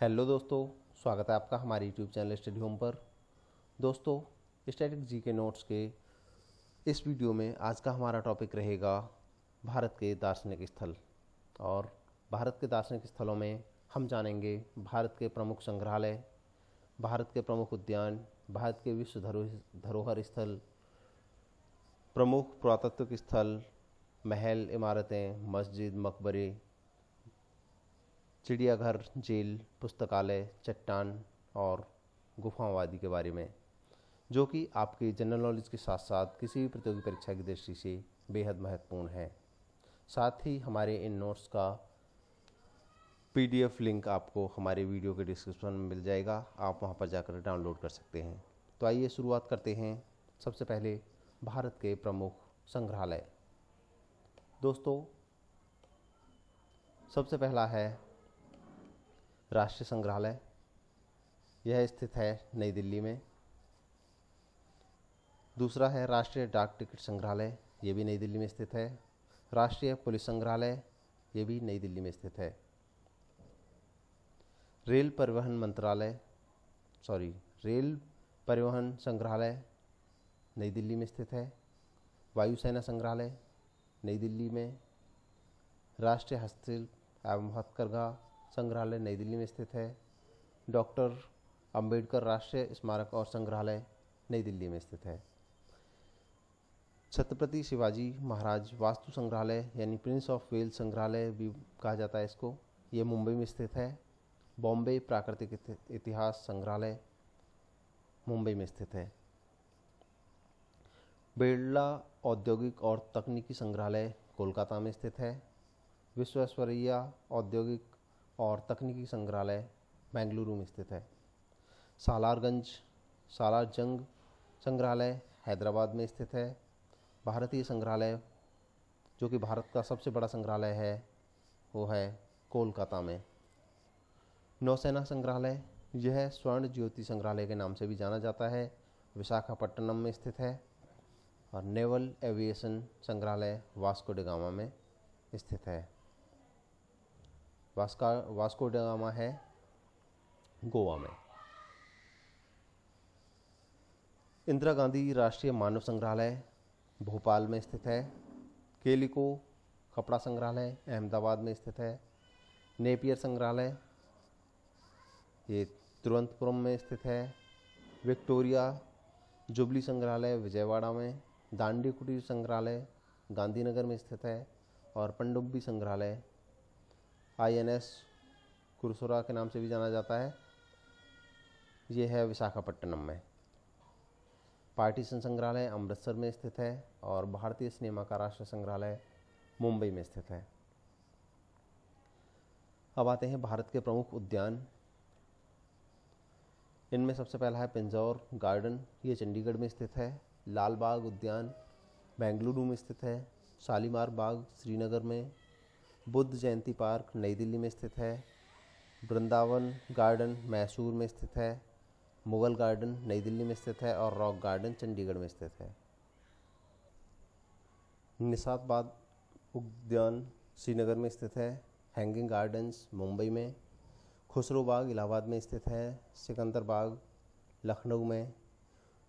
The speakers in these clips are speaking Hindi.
हेलो दोस्तों, स्वागत है आपका हमारे यूट्यूब चैनल स्टडी होम पर। दोस्तों, स्टैटिक जी के नोट्स के इस वीडियो में आज का हमारा टॉपिक रहेगा भारत के दार्शनिक स्थल। और भारत के दार्शनिक स्थलों में हम जानेंगे भारत के प्रमुख संग्रहालय, भारत के प्रमुख उद्यान, भारत के विश्व धरोहर स्थल, प्रमुख पुरातात्विक स्थल, महल, इमारतें, मस्जिद, मकबरे, चिड़ियाघर, जेल, पुस्तकालय, चट्टान और गुफाओं आदि के बारे में, जो कि आपके जनरल नॉलेज के साथ साथ किसी भी प्रतियोगी परीक्षा की दृष्टि से बेहद महत्वपूर्ण है। साथ ही हमारे इन नोट्स का पीडीएफ लिंक आपको हमारे वीडियो के डिस्क्रिप्शन में मिल जाएगा, आप वहां पर जाकर डाउनलोड कर सकते हैं। तो आइए शुरुआत करते हैं। सबसे पहले भारत के प्रमुख संग्रहालय। दोस्तों, सबसे पहला है राष्ट्रीय संग्रहालय। यह स्थित है नई दिल्ली में। दूसरा है राष्ट्रीय डाक टिकट संग्रहालय, ये भी नई दिल्ली में स्थित है। राष्ट्रीय पुलिस संग्रहालय, ये भी नई दिल्ली में स्थित है। रेल परिवहन संग्रहालय नई दिल्ली में स्थित है। वायुसेना संग्रहालय नई दिल्ली में। राष्ट्रीय हस्तशिल्प एवं हथकरघा संग्रहालय नई दिल्ली में स्थित है। डॉक्टर अंबेडकर राष्ट्रीय स्मारक और संग्रहालय नई दिल्ली में स्थित है। छत्रपति शिवाजी महाराज वास्तु संग्रहालय यानी प्रिंस ऑफ वेल्स संग्रहालय भी कहा जाता है इसको, ये मुंबई में स्थित है। बॉम्बे प्राकृतिक इतिहास संग्रहालय मुंबई में स्थित है। बिरला औद्योगिक और तकनीकी संग्रहालय कोलकाता में स्थित है। विश्वेश्वरैया औद्योगिक और तकनीकी संग्रहालय बेंगलुरु में स्थित है। सालारजंग संग्रहालय हैदराबाद में स्थित है। भारतीय संग्रहालय, जो कि भारत का सबसे बड़ा संग्रहालय है, वो है कोलकाता में। नौसेना संग्रहालय, यह स्वर्ण ज्योति संग्रहालय के नाम से भी जाना जाता है, विशाखापट्टनम में स्थित है। और नेवल एविएशन संग्रहालय वास्को ड गामा में स्थित है। वास्को ड गामा है गोवा में। इंदिरा गांधी राष्ट्रीय मानव संग्रहालय भोपाल में स्थित है। केलिको कपड़ा संग्रहालय अहमदाबाद में स्थित है। नेपियर संग्रहालय, ये तिरुवनंतपुरम में स्थित है। विक्टोरिया जुबली संग्रहालय विजयवाड़ा में। दांडी कुटीर संग्रहालय गांधीनगर में स्थित है। और पनडुब्बी संग्रहालय INS कुरसुरा के नाम से भी जाना जाता है, ये है विशाखापट्टनम में। पार्टीशन संग्रहालय अमृतसर में स्थित है। और भारतीय सिनेमा का राष्ट्रीय संग्रहालय मुंबई में स्थित है। अब आते हैं भारत के प्रमुख उद्यान। इनमें सबसे पहला है पिंजौर गार्डन, ये चंडीगढ़ में स्थित है। लाल बाग उद्यान बेंगलुरु में स्थित है। शालीमार बाग श्रीनगर में। बुद्ध जयंती पार्क नई दिल्ली में स्थित है। वृंदावन गार्डन मैसूर में स्थित है। मुगल गार्डन नई दिल्ली में स्थित है। और रॉक गार्डन चंडीगढ़ में स्थित है। निशात उद्यान श्रीनगर में स्थित है। हैंगिंग गार्डन्स मुंबई में। खुसरो बाग इलाहाबाद में स्थित है। सिकंदर बाग लखनऊ में।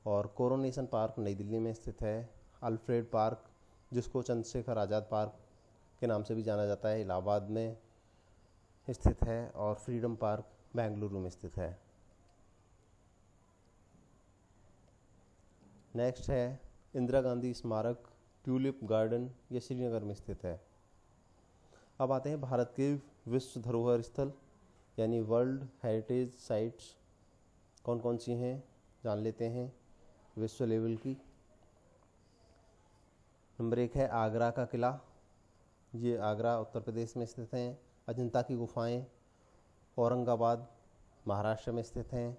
और कोरोनेशन पार्क नई दिल्ली में स्थित है। अल्फ्रेड पार्क, जिसको चंद्रशेखर आज़ाद पार्क के नाम से भी जाना जाता है, इलाहाबाद में स्थित है। और फ्रीडम पार्क बेंगलुरु में स्थित है। नेक्स्ट है इंदिरा गांधी स्मारक ट्यूलिप गार्डन, ये श्रीनगर में स्थित है। अब आते हैं भारत के विश्व धरोहर स्थल यानी वर्ल्ड हेरिटेज साइट्स कौन कौन सी हैं, जान लेते हैं विश्व लेवल की। नंबर 1 है आगरा का किला, ये आगरा उत्तर प्रदेश में स्थित हैं। अजंता की गुफाएं औरंगाबाद महाराष्ट्र में स्थित हैं।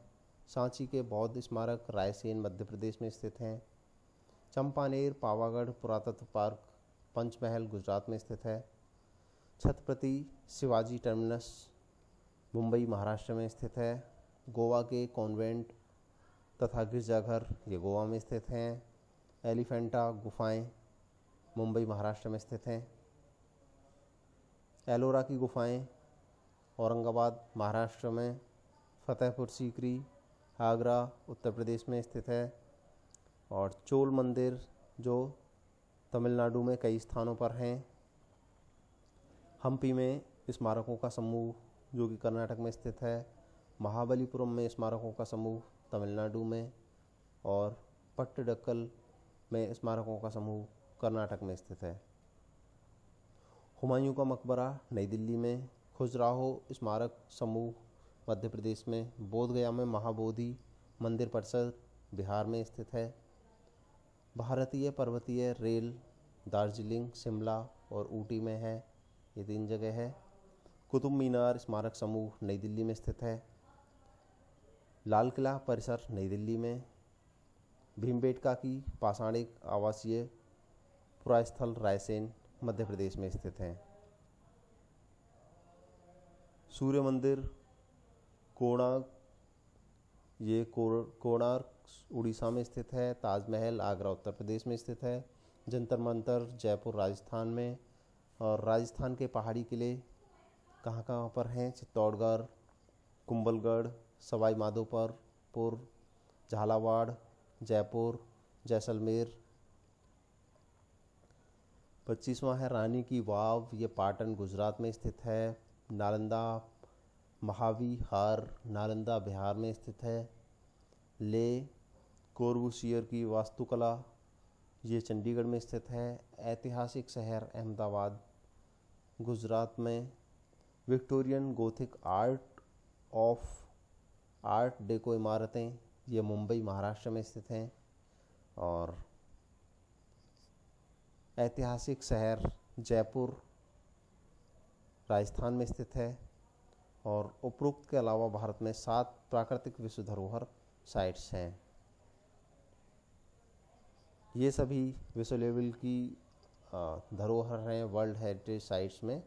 सांची के बौद्ध स्मारक रायसेन मध्य प्रदेश में स्थित हैं। चंपानेर पावागढ़ पुरातत्व पार्क पंचमहल गुजरात में स्थित है। छत्रपति शिवाजी टर्मिनस मुंबई महाराष्ट्र में स्थित है। गोवा के कॉन्वेंट तथा गिरजाघर ये गोवा में स्थित हैं। एलिफेंटा गुफाएं मुंबई महाराष्ट्र में स्थित हैं। एलोरा की गुफाएं औरंगाबाद महाराष्ट्र में, फतेहपुर सीकरी आगरा उत्तर प्रदेश में स्थित है, और चोल मंदिर जो तमिलनाडु में कई स्थानों पर हैं। हम्पी में स्मारकों का समूह जो कि कर्नाटक में स्थित है, महाबलीपुरम में स्मारकों का समूह तमिलनाडु में, और पट्टडकल में स्मारकों का समूह कर्नाटक में स्थित है। हुमायूं का मकबरा नई दिल्ली में, खजुराहो स्मारक समूह मध्य प्रदेश में, बोधगया में महाबोधि मंदिर परिसर बिहार में स्थित है। भारतीय पर्वतीय रेल दार्जिलिंग, शिमला और ऊटी में है, ये 3 जगह है। कुतुब मीनार स्मारक समूह नई दिल्ली में स्थित है। लाल किला परिसर नई दिल्ली में। भीमबेटका की पाषाणिक आवासीय पुरास्थल रायसेन मध्य प्रदेश में स्थित है। सूर्य मंदिर कोणार्क, ये कोणार्क उड़ीसा में स्थित है। ताजमहल आगरा उत्तर प्रदेश में स्थित है। जंतर मंतर जयपुर राजस्थान में। और राजस्थान के पहाड़ी किले कहाँ कहाँ पर हैं? चित्तौड़गढ़, कुंभलगढ़, सवाई माधोपुर, झालावाड़, जयपुर, जैसलमेर। 25वां है रानी की वाव, ये पाटन गुजरात में स्थित है। नालंदा महाविहार नालंदा बिहार में स्थित है। ले कोर्बूसियर की वास्तुकला, ये चंडीगढ़ में स्थित है। ऐतिहासिक शहर अहमदाबाद गुजरात में। विक्टोरियन गोथिक आर्ट डेको इमारतें, ये मुंबई महाराष्ट्र में स्थित हैं। और ऐतिहासिक शहर जयपुर राजस्थान में स्थित है। और उपरोक्त के अलावा भारत में 7 प्राकृतिक विश्व धरोहर साइट्स हैं। ये सभी विश्व लेवल की धरोहर हैं, वर्ल्ड हेरिटेज साइट्स में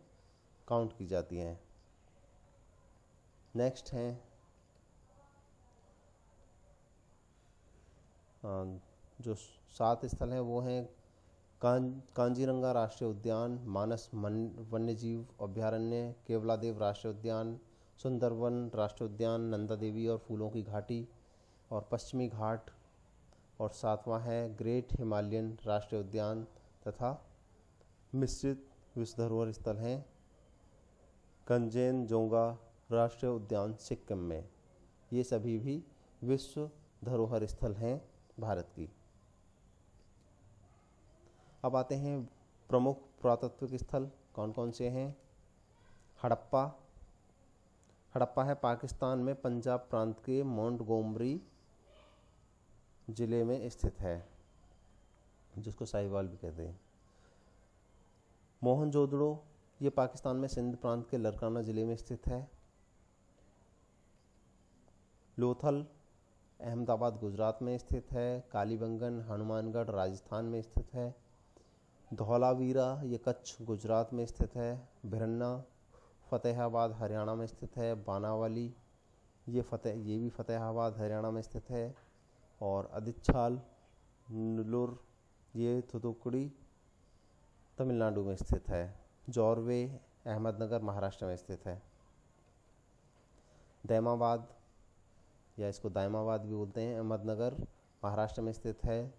काउंट की जाती हैं। नेक्स्ट हैं जो 7 स्थल हैं वो हैं कांजीरंगा राष्ट्रीय उद्यान, मानस वन्यजीव अभ्यारण्य, केवलादेव राष्ट्रीय उद्यान, सुंदरवन राष्ट्रीय उद्यान, नंदा देवी और फूलों की घाटी और पश्चिमी घाट। और 7वां है ग्रेट हिमालयन राष्ट्रीय उद्यान तथा मिश्रित विश्व धरोहर स्थल हैं कंचनजंगा राष्ट्रीय उद्यान सिक्किम में। ये सभी भी विश्व धरोहर स्थल हैं भारत की। अब आते हैं प्रमुख पुरातात्विक स्थल कौन कौन से हैं। हड़प्पा है पाकिस्तान में पंजाब प्रांत के मोंटगोमरी जिले में स्थित है, जिसको साहिवाल भी कहते हैं। मोहनजोदड़ो ये पाकिस्तान में सिंध प्रांत के लरकाना जिले में स्थित है। लोथल अहमदाबाद गुजरात में स्थित है। कालीबंगन हनुमानगढ़ राजस्थान में स्थित है। धौलावीरा ये कच्छ गुजरात में स्थित है। भिरन्ना फतेहाबाद हरियाणा में स्थित है। बानावाली ये भी फतेहाबाद हरियाणा में स्थित है। और अधिच्छाल नुलुर ये थुथुकुड़ी तमिलनाडु में स्थित है। जौरवे अहमदनगर महाराष्ट्र में स्थित है। दैमाबाद या इसको दायमाबाद भी बोलते हैं, अहमदनगर महाराष्ट्र में स्थित है।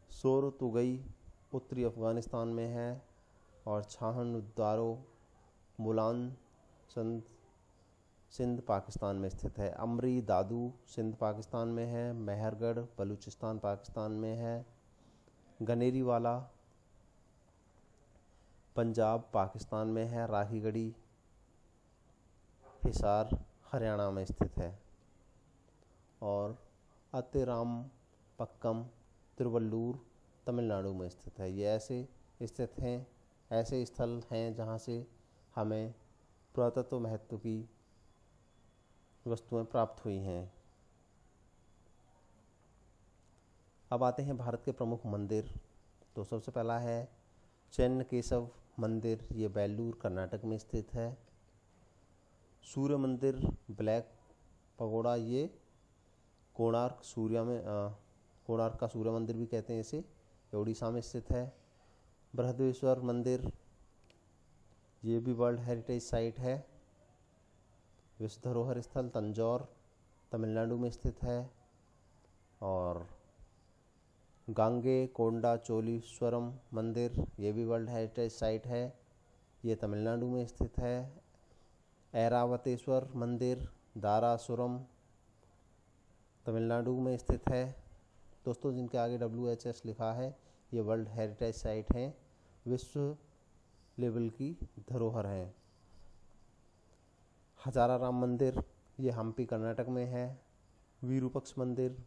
सोरतुगई उत्तरी अफगानिस्तान में है। और छाहन उद्दारो मुलान सिंध पाकिस्तान में स्थित है। अमरी दादू सिंध पाकिस्तान में है। मेहरगढ़ बलूचिस्तान पाकिस्तान में है। गनेरी वाला पंजाब पाकिस्तान में है। राहीगढ़ी हिसार हरियाणा में स्थित है। और अतिराम पक्कम तिरुवल्लूर तमिलनाडु में स्थित है। ये ऐसे स्थल हैं जहाँ से हमें पुरातत्व महत्व की वस्तुएं प्राप्त हुई हैं। अब आते हैं भारत के प्रमुख मंदिर। तो सबसे पहला है चेन्नकेशव मंदिर, ये बेल्लूर कर्नाटक में स्थित है। सूर्य मंदिर ब्लैक पगोड़ा ये कोणार्क का सूर्य मंदिर भी कहते हैं इसे, ये उड़ीसा में स्थित है। बृहदेश्वर मंदिर ये भी वर्ल्ड हेरिटेज साइट है। विश्व धरोहर स्थल तंजौर तमिलनाडु में स्थित है। और गांगे कोंडा चोलीश्वरम मंदिर, ये भी वर्ल्ड हेरिटेज साइट है, ये तमिलनाडु में स्थित है। ऐरावतेश्वर मंदिर दारासुरम तमिलनाडु में स्थित है। दोस्तों, जिनके आगे WHS लिखा है ये वर्ल्ड हेरिटेज साइट हैं, विश्व लेवल की धरोहर हैं। हजाराराम मंदिर ये हम्पी कर्नाटक में है। विरूपक्ष मंदिर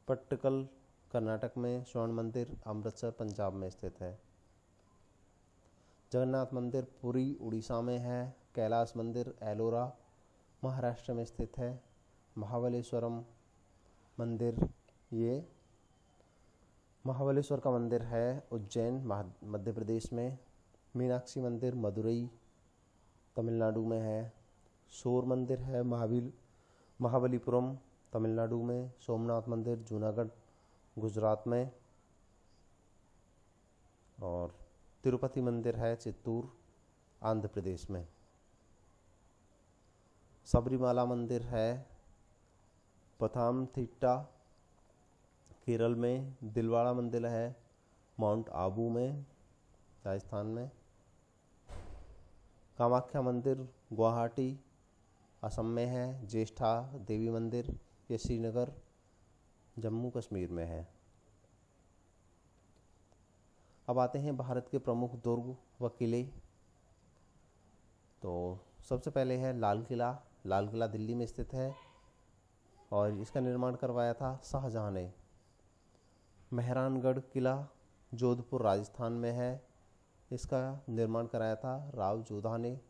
पट्टकल कर्नाटक में। स्वर्ण मंदिर अमृतसर पंजाब में स्थित है। जगन्नाथ मंदिर पुरी उड़ीसा में है। कैलाश मंदिर एलोरा महाराष्ट्र में स्थित है। महाबलेश्वरम मंदिर, ये महाबलेश्वर का मंदिर है उज्जैन मध्य प्रदेश में। मीनाक्षी मंदिर मदुरई तमिलनाडु में है। शोर मंदिर है महाबलीपुरम तमिलनाडु में। सोमनाथ मंदिर जूनागढ़ गुजरात में। और तिरुपति मंदिर है चित्तूर आंध्र प्रदेश में। सबरीमाला मंदिर है पथानमथिट्टा केरल में। दिलवाड़ा मंदिर है माउंट आबू में राजस्थान में। कामाख्या मंदिर गुवाहाटी असम में है। ज्येष्ठा देवी मंदिर ये श्रीनगर जम्मू कश्मीर में है। अब आते हैं भारत के प्रमुख दुर्ग व किले। तो सबसे पहले है लाल किला। लाल किला दिल्ली में स्थित है और इसका निर्माण करवाया था शाहजहां ने। मेहरानगढ़ किला जोधपुर राजस्थान में है, इसका निर्माण कराया था राव जोधा ने।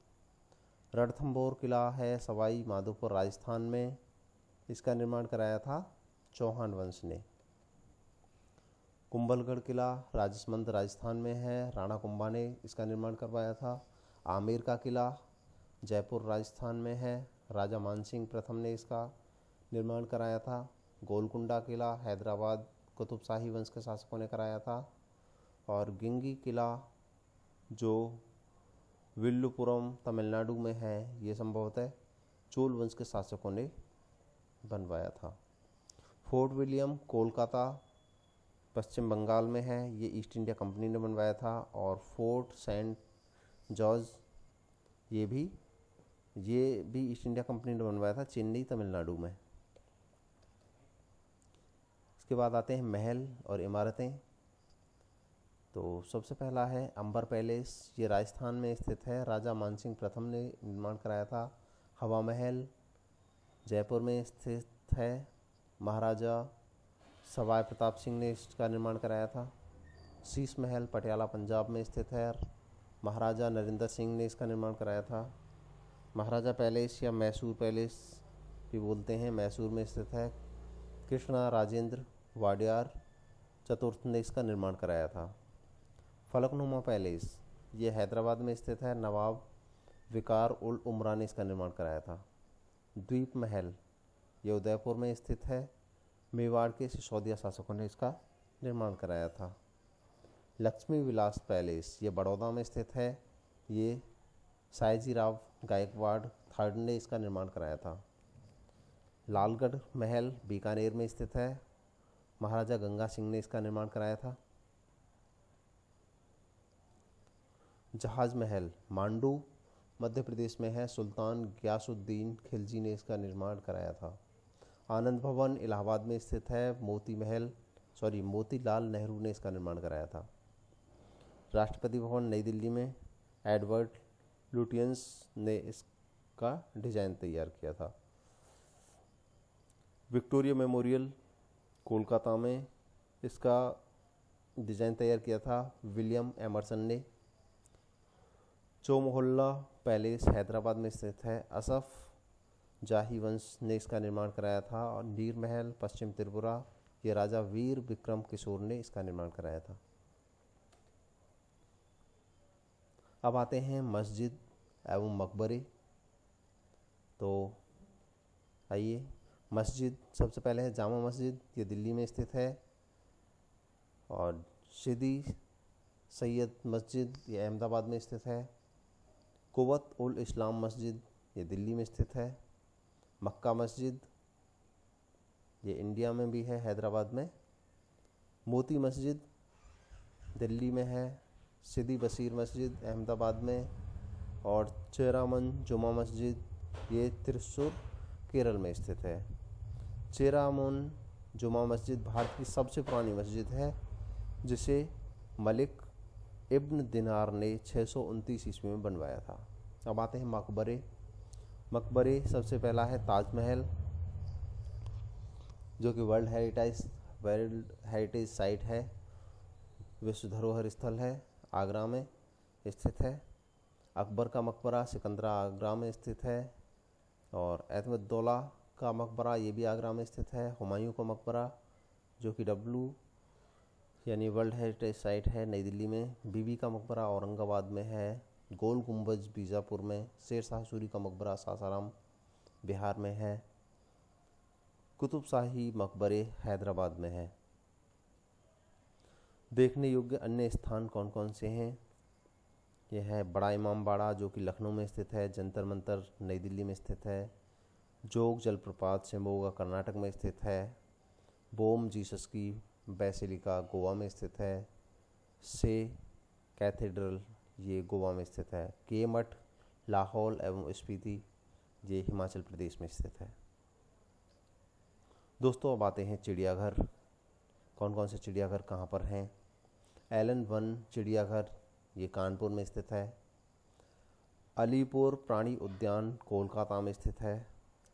रणथंभौर किला है सवाई माधोपुर राजस्थान में, इसका निर्माण कराया था चौहान वंश ने। कुंभलगढ़ किला राजसमंद राजस्थान में है, राणा कुंभा ने इसका निर्माण करवाया था। आमेर का किला जयपुर राजस्थान में है, राजा मानसिंह प्रथम ने इसका निर्माण कराया था। गोलकुंडा किला हैदराबाद कुतुब शाही वंश के शासकों ने कराया था। और गिंगी किला जो विल्लुपुरम तमिलनाडु में है, ये संभवतः चोल वंश के शासकों ने बनवाया था। फोर्ट विलियम कोलकाता पश्चिम बंगाल में है, ये ईस्ट इंडिया कंपनी ने बनवाया था। और फोर्ट सेंट जॉर्ज ये भी ईस्ट इंडिया कंपनी ने बनवाया था, चेन्नई तमिलनाडु में। इसके बाद आते हैं महल और इमारतें। तो सबसे पहला है अंबर पैलेस, ये राजस्थान में स्थित है, राजा मानसिंह प्रथम ने निर्माण कराया था। हवा महल जयपुर में स्थित है, महाराजा सवाई प्रताप सिंह ने इसका निर्माण कराया था। शीश महल पटियाला पंजाब में स्थित है, महाराजा नरेंद्र सिंह ने इसका निर्माण कराया था। महाराजा पैलेस या मैसूर पैलेस भी बोलते हैं, मैसूर में स्थित है, कृष्णा राजेंद्र वाडियार चतुर्थ ने इसका निर्माण कराया था। फलकनुमा पैलेस ये हैदराबाद में स्थित है, नवाब विकार उल उमरा ने इसका निर्माण कराया था। द्वीप महल ये उदयपुर में स्थित है, मेवाड़ के सिसोदिया शासकों ने इसका निर्माण कराया था। लक्ष्मी विलास पैलेस ये बड़ौदा में स्थित है, ये सायजी राव गायकवाड़ थर्ड ने इसका निर्माण कराया था। लालगढ़ महल बीकानेर में स्थित है, महाराजा गंगा सिंह ने इसका निर्माण कराया था। जहाज महल मांडू मध्य प्रदेश में है, सुल्तान गयासुद्दीन खिलजी ने इसका निर्माण कराया था। आनंद भवन इलाहाबाद में स्थित है, मोतीलाल नेहरू ने इसका निर्माण कराया था। राष्ट्रपति भवन नई दिल्ली में एडवर्ड लुटियंस ने इसका डिजाइन तैयार किया था। विक्टोरिया मेमोरियल कोलकाता में इसका डिजाइन तैयार किया था विलियम एमरसन ने। चौमोहल्ला पैलेस हैदराबाद में स्थित है, असफ जाही वंश ने इसका निर्माण कराया था। और नीर महल पश्चिम त्रिपुरा ये राजा वीर विक्रम किशोर ने इसका निर्माण कराया था। अब आते हैं मस्जिद एवं मकबरे। तो आइए, मस्जिद सबसे पहले है जामा मस्जिद, ये दिल्ली में स्थित है। और सिदी सैयद मस्जिद ये अहमदाबाद में स्थित है। कुवत उल इस्लाम मस्जिद ये दिल्ली में स्थित है। मक्का मस्जिद, ये इंडिया में भी है, हैदराबाद में। मोती मस्जिद दिल्ली में है। सिदी बशीर मस्जिद अहमदाबाद में। और चेरामन जुमा मस्जिद ये त्रिशूर केरल में स्थित है। चेरामन जुमा मस्जिद भारत की सबसे पुरानी मस्जिद है, जिसे मलिक इब्न दिनार ने 629 ईस्वी में बनवाया था। अब आते हैं मकबरे। मकबरे सबसे पहला है ताजमहल, जो कि वर्ल्ड हेरिटेज साइट है, विश्व धरोहर स्थल है, आगरा में स्थित है। अकबर का मकबरा सिकंदरा आगरा में स्थित है। और अहमदुल्ला का मकबरा ये भी आगरा में स्थित है। हुमायूं का मकबरा जो कि यानी वर्ल्ड हेरिटेज साइट है, नई दिल्ली में। बीबी का मकबरा औरंगाबाद में है। गोल गुंबज बीजापुर में। शेर शाह सूरी का मकबरा सासाराम बिहार में है। कुतुब शाही मकबरे हैदराबाद में है। देखने योग्य अन्य स्थान कौन कौन से हैं? यह है बड़ा इमाम बाड़ा जो कि लखनऊ में स्थित है। जंतर मंतर नई दिल्ली में स्थित है। जोग जलप्रपात शिमोगा कर्नाटक में स्थित है। बोम जीसस की बेसिलिका गोवा में स्थित है। से कैथेड्रल ये गोवा में स्थित है। के मठ लाहौल एवं स्पीति ये हिमाचल प्रदेश में स्थित है। दोस्तों अब आते हैं चिड़ियाघर। कौन कौन से चिड़ियाघर कहाँ पर हैं? एलन वन चिड़ियाघर ये कानपुर में स्थित है। अलीपुर प्राणी उद्यान कोलकाता में स्थित है।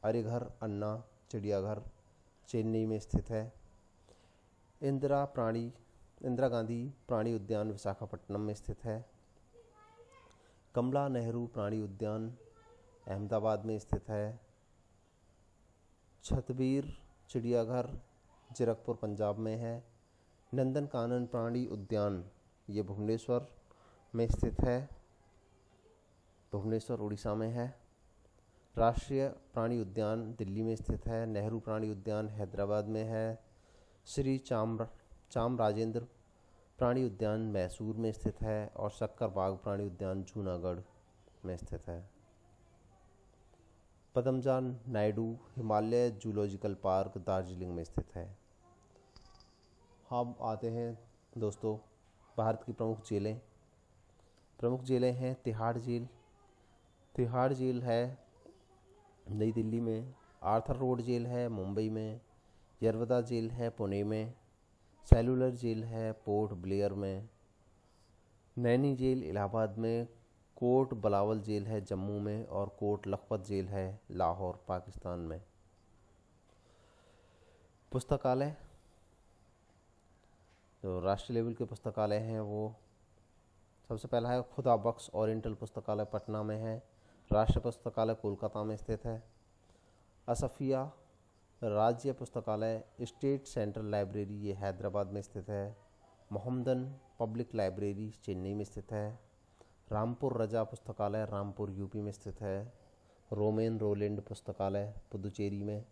अलीगढ़ अन्ना चिड़ियाघर चेन्नई में स्थित है। इंदिरा गांधी प्राणी उद्यान विशाखापट्टनम में स्थित है। कमला नेहरू प्राणी उद्यान अहमदाबाद में स्थित है। छतबीर चिड़ियाघर जीरकपुर पंजाब में है। नंदन कानन प्राणी उद्यान ये भुवनेश्वर में स्थित है, भुवनेश्वर उड़ीसा में है। राष्ट्रीय प्राणी उद्यान दिल्ली में स्थित है। नेहरू प्राणी उद्यान हैदराबाद में है। श्री चामराजेंद्र प्राणी उद्यान मैसूर में स्थित है। और शक्करबाग प्राणी उद्यान जूनागढ़ में स्थित है। पदमजा नायडू हिमालय जूलॉजिकल पार्क दार्जिलिंग में स्थित है। हम आते हैं दोस्तों भारत की प्रमुख झीलें। प्रमुख झीलें हैं तिहाड़ झील। तिहाड़ झील है नई दिल्ली में। आर्थर रोड झील है मुंबई में। यरवदा झील है पुणे में। सेलुलर झील है पोर्ट ब्लेयर में। नैनी झील इलाहाबाद में। कोट बलावल झील है जम्मू में। और कोट लखपत झील है लाहौर पाकिस्तान में। पुस्तकालय, जो राष्ट्रीय लेवल के पुस्तकालय हैं वो सबसे पहला है खुदा बख्श ओरिएंटल पुस्तकालय पटना में है। राष्ट्रीय पुस्तकालय कोलकाता में स्थित है। असफिया राज्य पुस्तकालय स्टेट सेंट्रल लाइब्रेरी ये हैदराबाद में स्थित है। मोहम्मदन पब्लिक लाइब्रेरी चेन्नई में स्थित है। रामपुर रजा पुस्तकालय रामपुर यूपी में स्थित है। रोमेन रोलैंड पुस्तकालय पुदुचेरी में।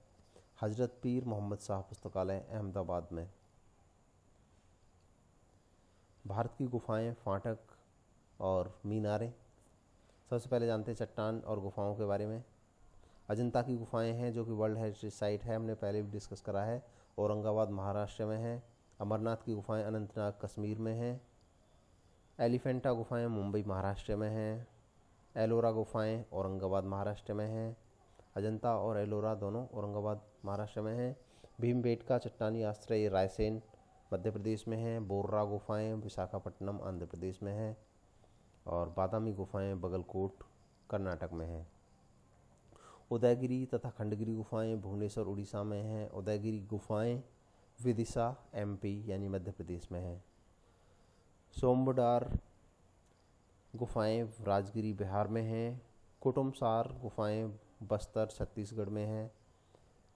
हजरत पीर मोहम्मद शाह पुस्तकालय अहमदाबाद में। भारत की गुफाएं, फाटक और मीनारें। सबसे पहले जानते हैं चट्टान और गुफाओं के बारे में। अजंता की गुफाएं हैं जो कि वर्ल्ड हेरिटेज साइट है, हमने पहले भी डिस्कस करा है, औरंगाबाद महाराष्ट्र में है। अमरनाथ की गुफाएं अनंतनाग कश्मीर में हैं। एलिफेंटा गुफाएं मुंबई महाराष्ट्र में हैं। एलोरा गुफाएं औरंगाबाद महाराष्ट्र में हैं। अजंता और एलोरा दोनों औरंगाबाद महाराष्ट्र में हैं। भीमबेटका चट्टानी आश्रय रायसेन मध्य प्रदेश में है। बोर्रा गुफाएं विशाखापट्टनम आंध्र प्रदेश में है। और बादामी गुफाएं बगलकोट कर्नाटक में हैं। उदयगिरी तथा खंडगिरी गुफाएं भुवनेश्वर उड़ीसा में हैं। उदयगिरी गुफाएं विदिशा एमपी यानी मध्य प्रदेश में हैं। सोमबडार गुफाएं राजगिरी बिहार में हैं। कुटुमसार गुफाएं बस्तर छत्तीसगढ़ में हैं।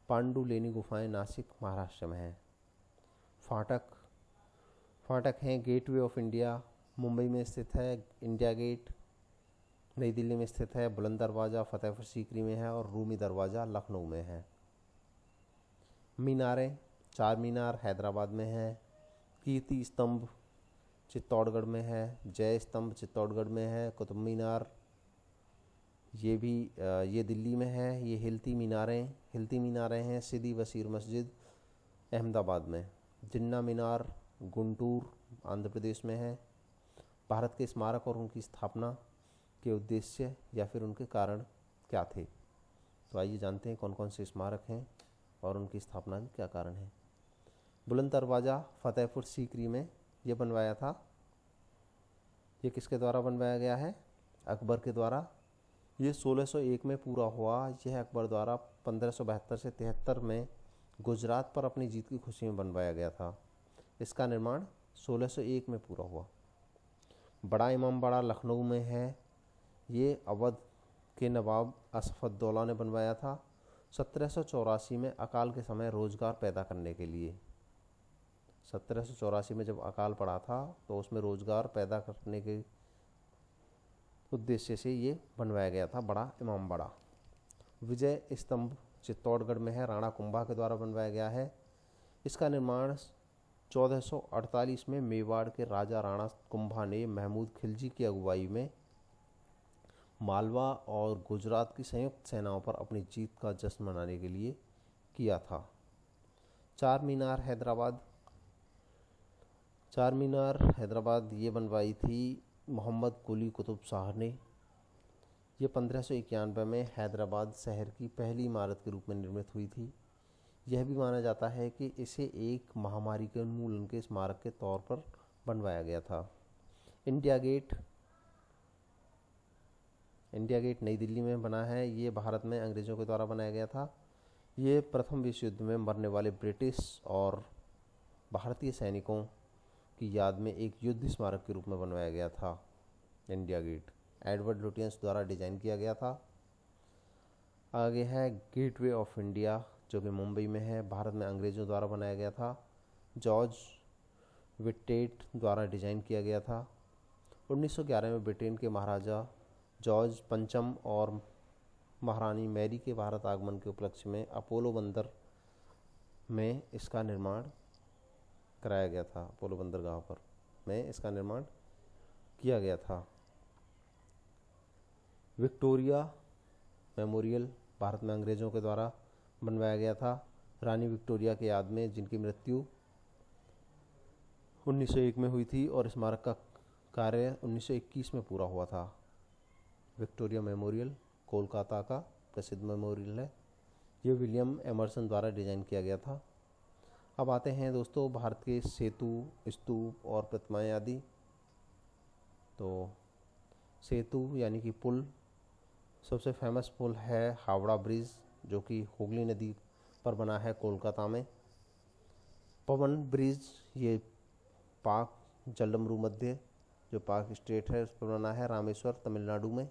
पांडुलेनी गुफाएं नासिक महाराष्ट्र में हैं। फाटक हैं गेटवे ऑफ इंडिया मुंबई में स्थित है। इंडिया गेट नई दिल्ली में स्थित है। बुलंद दरवाज़ा फतेहपुर सीकरी में है। और रूमी दरवाज़ा लखनऊ में है। मीनारें, चार मीनार हैदराबाद में है। कीर्ति स्तंभ चित्तौड़गढ़ में है। जय स्तंभ चित्तौड़गढ़ में है। कुतुब मीनार ये दिल्ली में है। ये हिलती मीनारें हैं सिदी वसीर मस्जिद अहमदाबाद में। जिन्ना मीनार गुंटूर आंध्र प्रदेश में है। भारत के स्मारक और उनकी स्थापना के उद्देश्य या फिर उनके कारण क्या थे? तो आइए जानते हैं कौन कौन से स्मारक हैं और उनकी स्थापना के क्या कारण है। बुलंद दरवाज़ा फतेहपुर सीकरी में ये बनवाया था। ये किसके द्वारा बनवाया गया है? अकबर के द्वारा। ये 1601 में पूरा हुआ। यह अकबर द्वारा 1572 से 73 में गुजरात पर अपनी जीत की खुशी में बनवाया गया था। इसका निर्माण 1601 में पूरा हुआ। बड़ा इमामबाड़ा लखनऊ में है। ये अवध के नवाब असफउद्दौला ने बनवाया था 1784 में अकाल के समय रोजगार पैदा करने के लिए। 1784 में जब अकाल पड़ा था तो उसमें रोजगार पैदा करने के उद्देश्य से ये बनवाया गया था बड़ा इमामबाड़ा। विजय स्तंभ चित्तौड़गढ़ में है। राणा कुंभा के द्वारा बनवाया गया है। इसका निर्माण 1448 में मेवाड़ के राजा राणा कुंभा ने महमूद खिलजी की अगुवाई में मालवा और गुजरात की संयुक्त सेनाओं पर अपनी जीत का जश्न मनाने के लिए किया था। चार मीनार हैदराबाद ये बनवाई थी मोहम्मद कुली कुतुब शाह ने। ये 1591 में हैदराबाद शहर की पहली इमारत के रूप में निर्मित हुई थी। यह भी माना जाता है कि इसे एक महामारी के उन्मूलन के स्मारक के तौर पर बनवाया गया था। इंडिया गेट नई दिल्ली में बना है। ये भारत में अंग्रेज़ों के द्वारा बनाया गया था। ये प्रथम विश्व युद्ध में मरने वाले ब्रिटिश और भारतीय सैनिकों की याद में एक युद्ध स्मारक के रूप में बनवाया गया था। इंडिया गेट एडवर्ड लुटियंस द्वारा डिजाइन किया गया था। आगे है गेटवे ऑफ इंडिया जो कि मुंबई में है। भारत में अंग्रेज़ों द्वारा बनाया गया था। जॉर्ज विटेट द्वारा डिजाइन किया गया था। 1911 में ब्रिटेन के महाराजा जॉर्ज पंचम और महारानी मैरी के भारत आगमन के उपलक्ष्य में अपोलो बंदर में इसका निर्माण कराया गया था। अपोलो बंदरगाह पर में इसका निर्माण किया गया था। विक्टोरिया मेमोरियल भारत में अंग्रेज़ों के द्वारा बनवाया गया था रानी विक्टोरिया के याद में, जिनकी मृत्यु 1901 में हुई थी और स्मारक का कार्य 1921 में पूरा हुआ था। विक्टोरिया मेमोरियल कोलकाता का प्रसिद्ध मेमोरियल है। ये विलियम एमर्सन द्वारा डिजाइन किया गया था। अब आते हैं दोस्तों भारत के सेतु, स्तूप और प्रतिमाएं आदि। तो सेतु यानी कि पुल, सबसे फेमस पुल है हावड़ा ब्रिज जो कि हुगली नदी पर बना है कोलकाता में। पवन ब्रिज ये पाक जलमरू मध्य जो पाक स्टेट है उस पर बना है रामेश्वर तमिलनाडु में।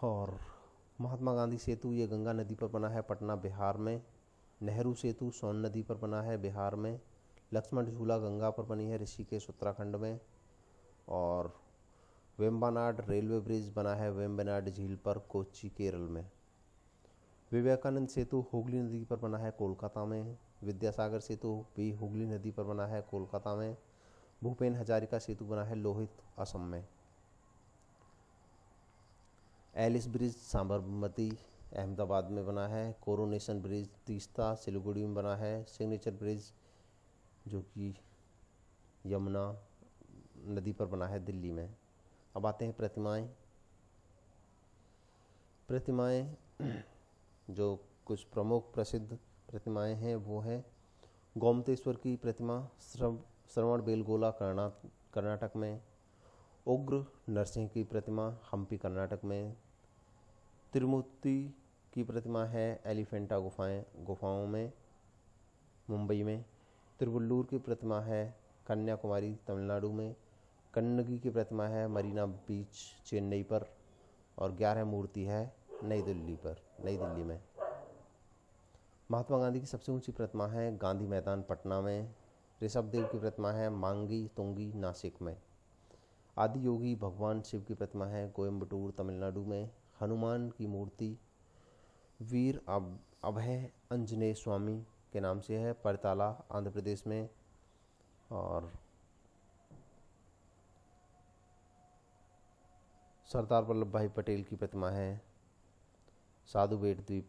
और महात्मा गांधी सेतु ये गंगा नदी पर बना है पटना बिहार में। नेहरू सेतु सोन नदी पर बना है बिहार में। लक्ष्मण झूला गंगा पर बनी है ऋषिकेश उत्तराखंड में। और वेम्बनाड रेलवे ब्रिज बना है वेम्बनाड झील पर कोच्चि केरल में। विवेकानंद सेतु हुगली नदी पर बना है कोलकाता में। विद्यासागर सेतु भी हुगली नदी पर बना है कोलकाता में। भूपेन हजारिका सेतु बना है लोहित असम में। एलिस ब्रिज साबरमती अहमदाबाद में बना है। कोरोनेशन ब्रिज तीस्ता सिलीगुड़ी में बना है। सिग्नेचर ब्रिज जो कि यमुना नदी पर बना है दिल्ली में। अब आते हैं प्रतिमाएं जो कुछ प्रमुख प्रसिद्ध प्रतिमाएं हैं वो है गोमतेश्वर की प्रतिमा श्रवण बेलगोला कर्नाटक में। उग्र नरसिंह की प्रतिमा हम्पी कर्नाटक में। त्रिमूर्ति की प्रतिमा है एलिफेंटा गुफाओं में मुंबई में। तिरुवल्लुर की प्रतिमा है कन्याकुमारी तमिलनाडु में। कन्नगी की प्रतिमा है मरीना बीच चेन्नई पर। और 11 मूर्ति है नई दिल्ली में। महात्मा गांधी की सबसे ऊंची प्रतिमा है गांधी मैदान पटना में। ऋषभदेव की प्रतिमा है मांगी तुंगी नासिक में। आदि योगी भगवान शिव की प्रतिमा है कोयम्बटूर तमिलनाडु में। हनुमान की मूर्ति वीर अभय अंजनेय स्वामी के नाम से है परताला आंध्र प्रदेश में। और सरदार वल्लभ भाई पटेल की प्रतिमा है साधु बेट द्वीप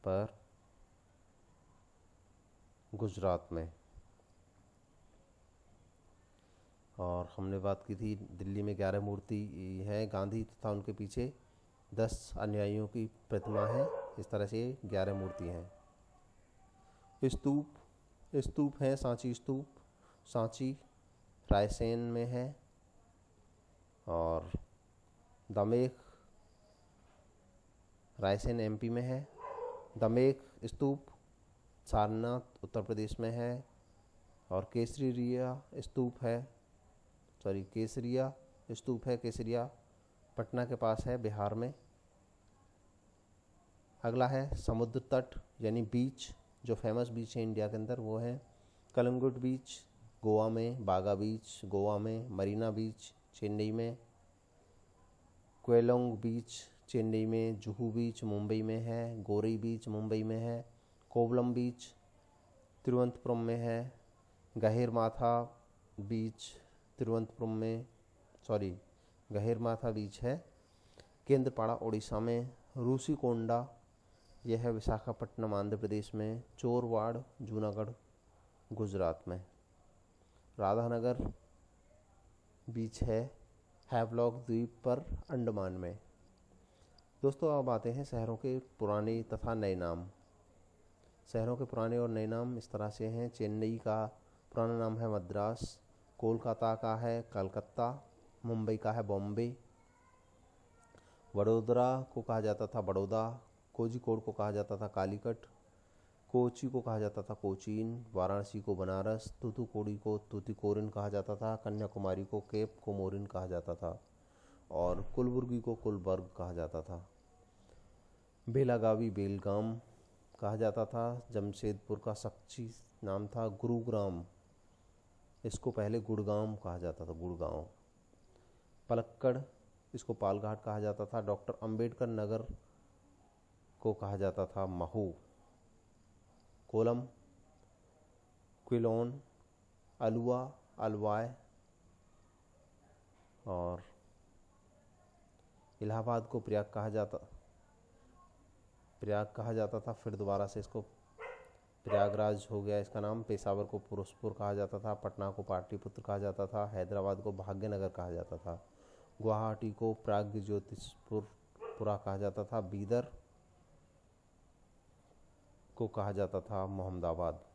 पर, गुजरात में। और हमने बात की थी दिल्ली में 11 मूर्ति है गांधी तथा उनके पीछे 10 अनुयायियों की प्रतिमा है। इस तरह से 11 मूर्ति हैं। स्तूप है सांची स्तूप, सांची रायसेन में है। और दमेक रायसेन एमपी में है। दमेक स्तूप सारनाथ उत्तर प्रदेश में है। और केसरिया स्तूप है केसरिया पटना के पास है, बिहार में। अगला है समुद्र तट यानी बीच, जो फेमस बीच है इंडिया के अंदर वो है कलंगुट बीच गोवा में, बागा बीच गोवा में, मरीना बीच चेन्नई में, क्वेलोंग बीच चेन्नई में, जुहू बीच मुंबई में है, गोरी बीच मुंबई में है, कोवलम बीच तिरुवनंतपुरम में है, गहिरमाथा बीच गहिरमाथा बीच है केंद्रपाड़ा उड़ीसा में, रूसीकोंडा यह है विशाखापट्टनम आंध्र प्रदेश में, चोरवाड़ जूनागढ़ गुजरात में, राधानगर बीच है हैवलॉक द्वीप पर अंडमान में। दोस्तों अब आते हैं शहरों के पुराने तथा नए नाम। शहरों के पुराने और नए नाम इस तरह से हैं। चेन्नई का पुराना नाम है मद्रास, कोलकाता का है कलकत्ता, मुंबई का है बॉम्बे, वडोदरा को कहा जाता था बड़ौदा, कोझिकोड को कहा जाता था कालीकट, कोची को कहा जाता था कोचीन, वाराणसी को बनारस, तूतुकुड़ी को तूतिकोरिन कहा जाता था, कन्याकुमारी को केप कोमोरिन कहा जाता था और कुलबुर्गी को कुलबर्ग कहा जाता था। बेलागावी बेलगाम कहा जाता था। जमशेदपुर का सक्ची नाम था गुरुग्राम, इसको पहले गुड़गांव कहा जाता था, गुड़गांव। पलक्कड़ इसको पालघाट कहा जाता था। डॉक्टर अंबेडकर नगर को कहा जाता था महू। कोलम, क्विलोन, अलुआ, अलवाय। और इलाहाबाद को प्रयाग कहा जाता था, फिर दोबारा से इसको प्रयागराज हो गया इसका नाम। पेशावर को फिरोजपुर कहा जाता था, पटना को पाटलिपुत्र कहा जाता था, हैदराबाद को भाग्यनगर कहा जाता था, गुवाहाटी को प्राग्ज्योतिषपुरा कहा जाता था, बीदर को कहा जाता था मोहम्मदाबाद,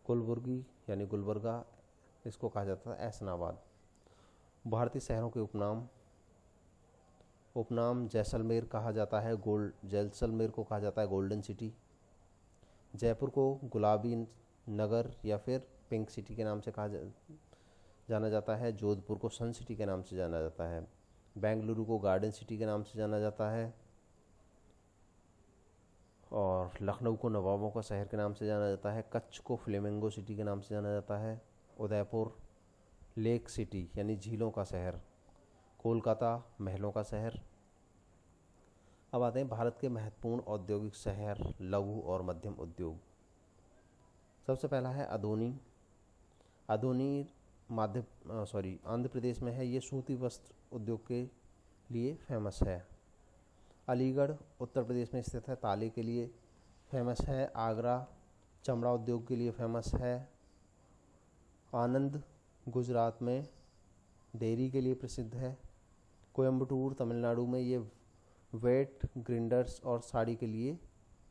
कुलबुर्गी यानी गुलबर्गा इसको कहा जाता था ऐसनाबाद। भारतीय शहरों के उपनाम जैसलमेर कहा जाता है जैसलमेर को कहा जाता है गोल्डन सिटी, जयपुर को गुलाबी नगर या फिर पिंक सिटी के नाम से जाना जाता है, जोधपुर को सन सिटी के नाम से जाना जाता है, बेंगलुरु को गार्डन सिटी के नाम से जाना जाता है और लखनऊ को नवाबों का शहर के नाम से जाना जाता है, कच्छ को फ्लेमिंगो सिटी के नाम से जाना जाता है, उदयपुर लेक सिटी यानी झीलों का शहर, कोलकाता महलों का शहर। अब आते हैं भारत के महत्वपूर्ण औद्योगिक शहर, लघु और मध्यम उद्योग। सबसे पहला है अदोनी। आंध्र प्रदेश में है। ये सूती वस्त्र उद्योग के लिए फेमस है। अलीगढ़ उत्तर प्रदेश में स्थित है, ताले के लिए फेमस है। आगरा चमड़ा उद्योग के लिए फेमस है। आनंद गुजरात में डेयरी के लिए प्रसिद्ध है। कोयम्बटूर तमिलनाडु में ये वेट ग्रिंडर्स और साड़ी के लिए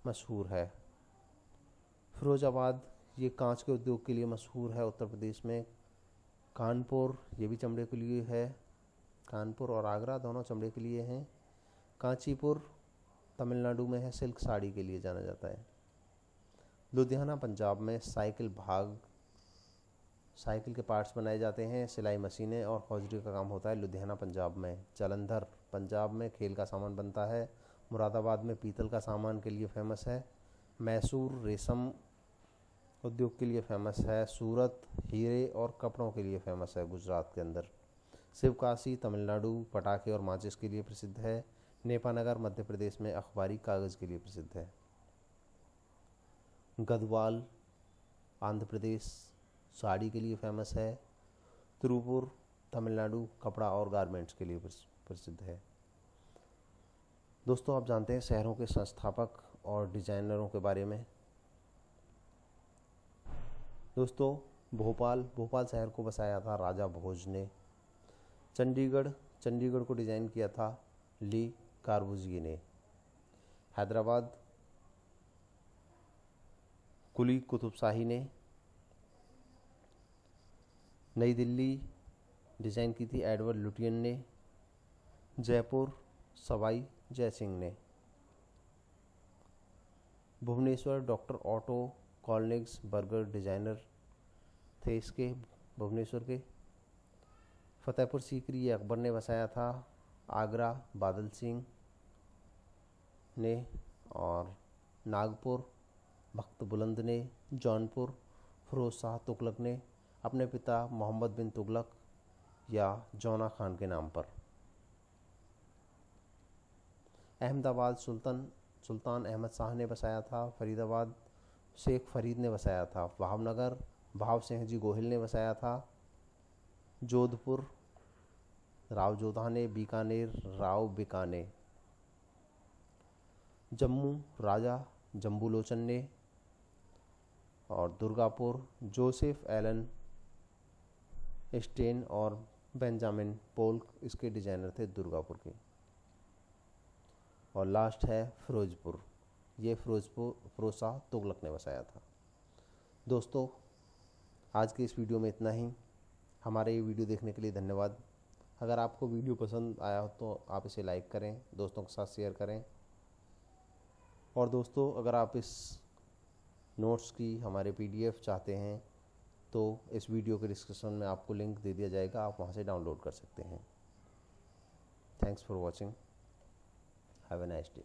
मशहूर है। फिरोजाबाद ये कांच के उद्योग के लिए मशहूर है उत्तर प्रदेश में। कानपुर ये भी चमड़े के लिए है। कानपुर और आगरा दोनों चमड़े के लिए हैं। कांचीपुर तमिलनाडु में है, सिल्क साड़ी के लिए जाना जाता है। लुधियाना पंजाब में साइकिल के पार्ट्स बनाए जाते हैं, सिलाई मशीनें और हौजरी का काम होता है लुधियाना पंजाब में। जालंधर पंजाब में खेल का सामान बनता है। मुरादाबाद में पीतल का सामान के लिए फेमस है। मैसूर रेशम उद्योग के लिए फेमस है। सूरत हीरे और कपड़ों के लिए फेमस है गुजरात के अंदर। शिवकाशी तमिलनाडु पटाखे और माचिस के लिए प्रसिद्ध है। नेपानगर मध्य प्रदेश में अखबारी कागज़ के लिए प्रसिद्ध है। गढ़वाल आंध्र प्रदेश साड़ी के लिए फेमस है। तिरुपुर तमिलनाडु कपड़ा और गारमेंट्स के लिए प्रसिद्ध है। दोस्तों, आप जानते हैं शहरों के संस्थापक और डिजाइनरों के बारे में। दोस्तों, भोपाल शहर को बसाया था राजा भोज ने। चंडीगढ़ को डिज़ाइन किया था ली कार्बुज़िए ने। हैदराबाद कुली कुतुब शाही ने। नई दिल्ली डिज़ाइन की थी एडवर्ड लुटियन ने। जयपुर सवाई जय सिंह ने। Bhubaneswar doctor Otto Koenigsberger designer थे इसके, भुवनेश्वर के। फतेहपुर सीकरी ये अकबर ने बसाया था। आगरा बादल सिंह ने। और नागपुर भक्त बुलंद ने। जौनपुर फिरोज शाह तुगलक ने, अपने पिता मोहम्मद बिन तुगलक या जौना खान के नाम पर। अहमदाबाद सुल्तान अहमद शाह ने बसाया था। फरीदाबाद शेख फरीद ने बसाया था। भावनगर भाव सिंह जी गोहिल ने बसाया था। जोधपुर राव जोधा ने। बीकानेर राव बिकाने। जम्मू राजा जम्बूलोचन ने। और दुर्गापुर जोसेफ एलन स्टेन और बेंजामिन पोल्क इसके डिजाइनर थे दुर्गापुर के। और लास्ट है फिरोजपुर, ये फिरोज शाह तुगलक ने बसाया था। दोस्तों, आज के इस वीडियो में इतना ही। हमारे ये वीडियो देखने के लिए धन्यवाद। अगर आपको वीडियो पसंद आया हो तो आप इसे लाइक करें, दोस्तों के साथ शेयर करें। और दोस्तों, अगर आप इस नोट्स की हमारे PDF चाहते हैं तो इस वीडियो के डिस्क्रिप्शन में आपको लिंक दे दिया जाएगा, आप वहाँ से डाउनलोड कर सकते हैं। Thanks for watching. Have a nice day.